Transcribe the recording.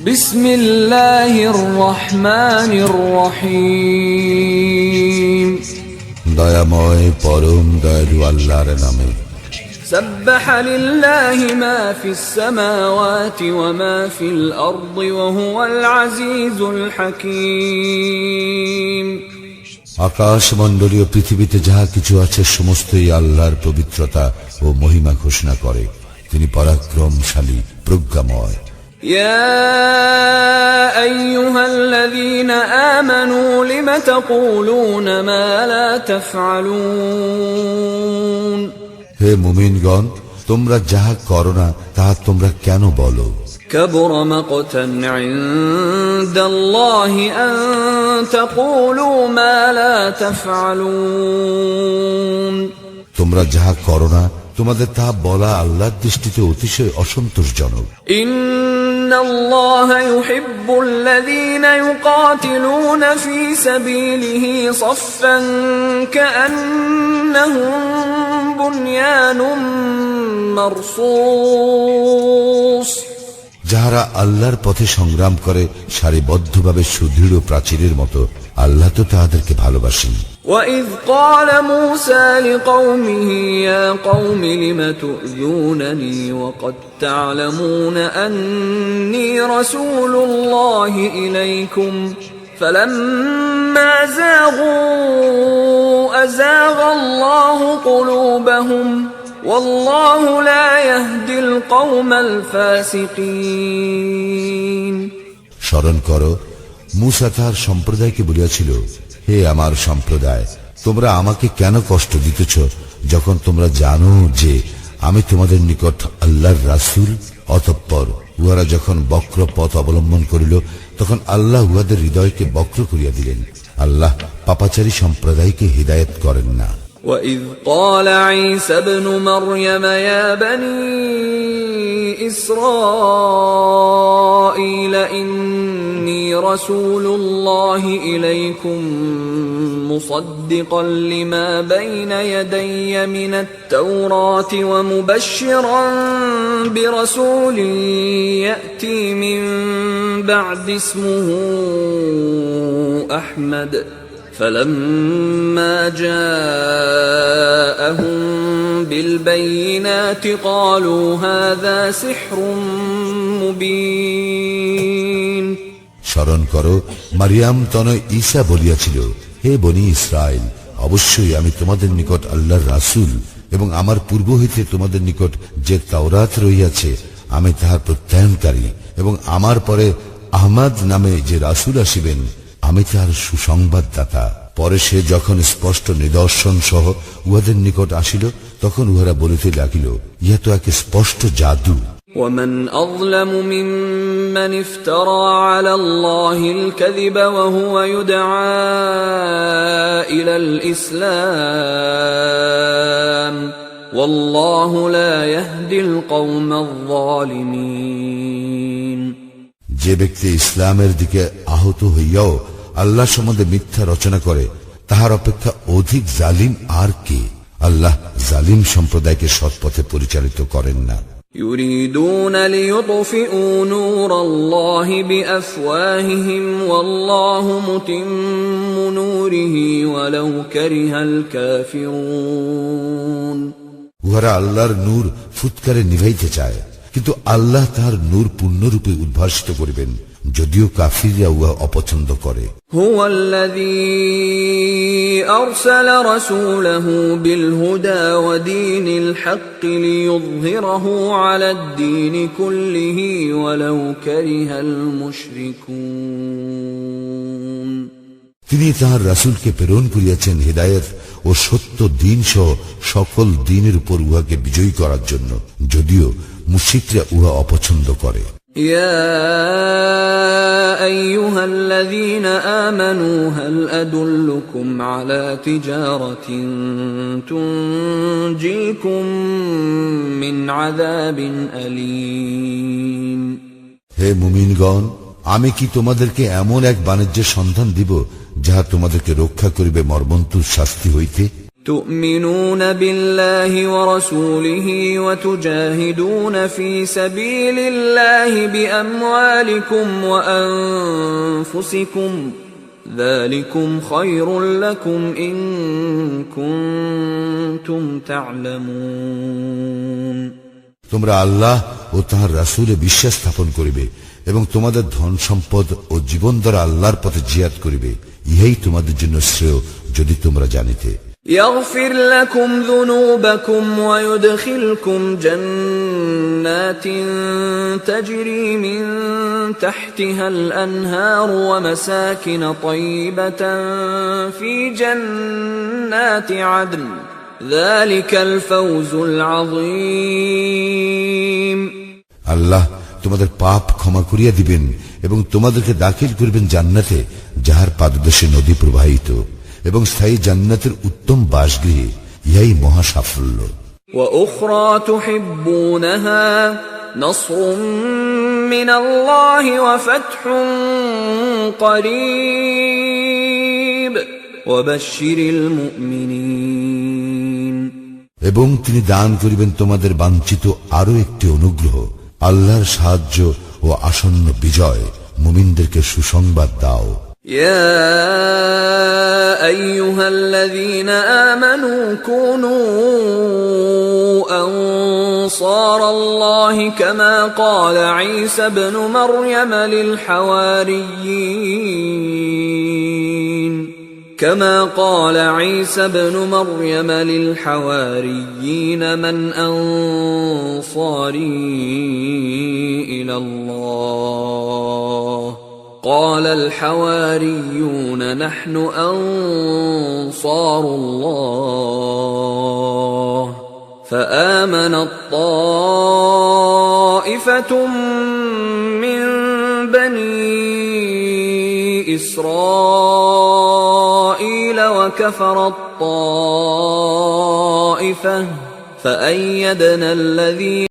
বিসমিল্লাহির রহমানির রহিম। দয়াময় পরম দয়ালু আল্লাহর নামে। সাব্বাহা লিল্লাহি মা ফিস সামাওয়াতি ওয়া মা ফিল আরদি ওয়া হুয়াল আজিজুল হাকীম। আকাশমণ্ডলীয় পৃথিবীতে যাহা কিছু আছে সমস্তই আল্লাহর পবিত্রতা ও মহিমা ঘোষণা করে। তিনি পরাক্রমশালী, প্রজ্ঞাময়। ইয়া আইয়ুহাল্লাযীনা আমানু লিমা তাকুলুনা মা লা তাফআলুন। হে মুমিনগণ, তোমরা যাহা করো না তাহা তোমরা কেন বলো? كبر مقتا عند الله أن تقولوا ما لا تفعلون। তোমরা যাহা করো না তোমাদের তাহা বলা আল্লাহর দৃষ্টিতে অতিশয় অসন্তোষজনক। إن الله يحب الذين يقاتلون في سبيله صفا كأنهم بنيان مرصوص। যাহারা আল্লাহর পথে সংগ্রাম করে সারিবদ্ধভাবে সুদৃঢ় প্রাচীরের মতো, আল্লাহ তো তাহাদেরকে ভালোবাসেন। وَإِذْ قَالَ مُوسَى لِقَوْمِهِ يَا قَوْمِ لِمَ تُؤْذُونَنِي وَقَدْ تَعْلَمُونَ أَنِّي رَسُولُ اللَّهِ إِلَيْكُمْ فَلَمَّا زَاغُوا أَزَاغَ اللَّهُ قُلُوبَهُمْ والله لا يهدي القوم الفاسقين। স্মরণ করো, মূসা তার সম্প্রদায়কে বলিয়াছিল, হে আমার সম্প্রদায়, তোমরা আমাকে কেন কষ্ট দিতেছ যখন তোমরা জানো যে আমি তোমাদের নিকট আল্লাহর রাসূল? অতঃপর উহারা যখন বক্র পথ অবলম্বন করিল তখন আল্লাহ উহাদের হৃদয়কে বক্র করিয়া দিলেন। আল্লাহ পাপাচারী সম্প্রদায়কে হিদায়াত করেন না। وَإِذْ قَالَ عِيسَى ابْنُ مَرْيَمَ يَا بَنِي إِسْرَائِيلَ إِنِّي رَسُولُ اللَّهِ إِلَيْكُمْ مُصَدِّقًا لِمَا بَيْنَ يَدَيَّ مِنَ التَّوْرَاةِ وَمُبَشِّرًا بِرَسُولٍ يَأْتِي مِن بَعْدِي اسْمُهُ أَحْمَدُ فَلَمَّا جَاءَهُم بِالْبَيِّنَاتِ قَالُوا هَذَا سِحْرٌ مُبِينٌ। স্মরণ করো, মারিয়াম তনয় ঈসা বলিয়াছিল, হে বনি ইসরাইল, অবশ্যই আমি তোমাদের নিকট আল্লাহর রাসূল এবং আমার পূর্ব হইতে তোমাদের নিকট যে তাওরাত রহিয়াছে আমি তাহার প্রত্যয়নকারী, এবং আমার পরে আহমদ নামে যে রাসূল আসিবেন আমি তাহার সুসংবাদদাতা। পরে সে যখন স্পষ্ট নিদর্শন সহ উহাদের নিকট আসিল তখন উহারা বলিতে লাগিল, ইহা তো এক স্পষ্ট জাদু। ومن أظلم ممن افترى على الله الكذب وهو يدعى إلى الإسلام والله لا يهدي القوم الظالمين। যে ব্যক্তি ইসলামের দিকে আহত হইয়াও আল্লাহ সম্বন্ধে মিথ্যা রচনা করে তাহার অপেক্ষা অধিক জালিম আর কে? আল্লাহ জালিম সম্প্রদায়কে সৎপথে পরিচালিত করেন না। يريدون ليطفئوا نور الله بأفواههم والله متم نوره ولو كره الكافرون। উহারা আল্লাহর নূর ফুৎকারে নিভাইতে চায়, কিন্তু আল্লাহ তাহার নূর পূর্ণরূপে উদ্ভাসিত করিবেন, যদিও কাফিররা উহা অপছন্দ করে। هو الذي أرسل رسوله بالهدى ودين الحق ليظهره على الدين كله ولو كره المشركون। তিনি তাহার রাসূলকে প্রেরণ করিয়াছেন হিদায়াত ও সত্য দ্বীন সহ সকল দ্বীনের উপর উহাকে বিজয়ী করার জন্য, যদিও মুশরিকরা উহা অপছন্দ করে। يا أيها الذين آمنوا هل أدلكم على تجارة تنجيكم من عذاب أليم। হে মুমিনগণ, আমি কি তোমাদেরকে এমন এক বাণিজ্যের সন্ধান দিব যাহা তোমাদেরকে রক্ষা করিবে মর্মন্তুদ শাস্তি হইতে? تؤمنون بالله ورسوله وتجاهدون في سبيل الله بأموالكم وأنفسكم ذلكم خير لكم إن كنتم تعلمون তোমরা আল্লাহ ও তাঁর রাসূলে বিশ্বাস স্থাপন করিবে এবং তোমাদের ধন সম্পদ ও জীবন দ্বারা আল্লাহর পথে জিহাদ করিবে, ইহাই তোমাদের জন্য শ্রেয় যদি তোমরা জানিতে। يغفر لكم ذنوبكم ويدخلكم جنات تجري من تحتها الأنهار ومساكن طيبة في جنات عدن ذلك الفوز العظيم আল্লাহ তোমাদের পাপ ক্ষমা করিয়া দিবেন এবং তোমাদেরকে দাখিল করবেন জান্নাতে যাহার পাদদেশে নদী প্রবাহিত এবং স্থায়ী জান্নাতের উত্তম বাসগৃহে, ইহাই মহা সাফল্য। وأخرى تحبونها نصر من الله وفتح قريب وبشر المؤمنين এবং তিনি দান করিবেন তোমাদের বাঞ্ছিত আরো একটি অনুগ্রহ, আল্লাহর সাহায্য ও আসন্ন বিজয়। মুমিনদেরকে সুসংবাদ দাও। يا أيها الذين آمنوا كونوا أنصار الله كما قال عيسى ابن مريم للحواريين من أنصاري إلى الله قال الحواريون نحن أنصار الله فآمنت طائفة من بني إسرائيل وكفرت طائفة فأيدنا الذين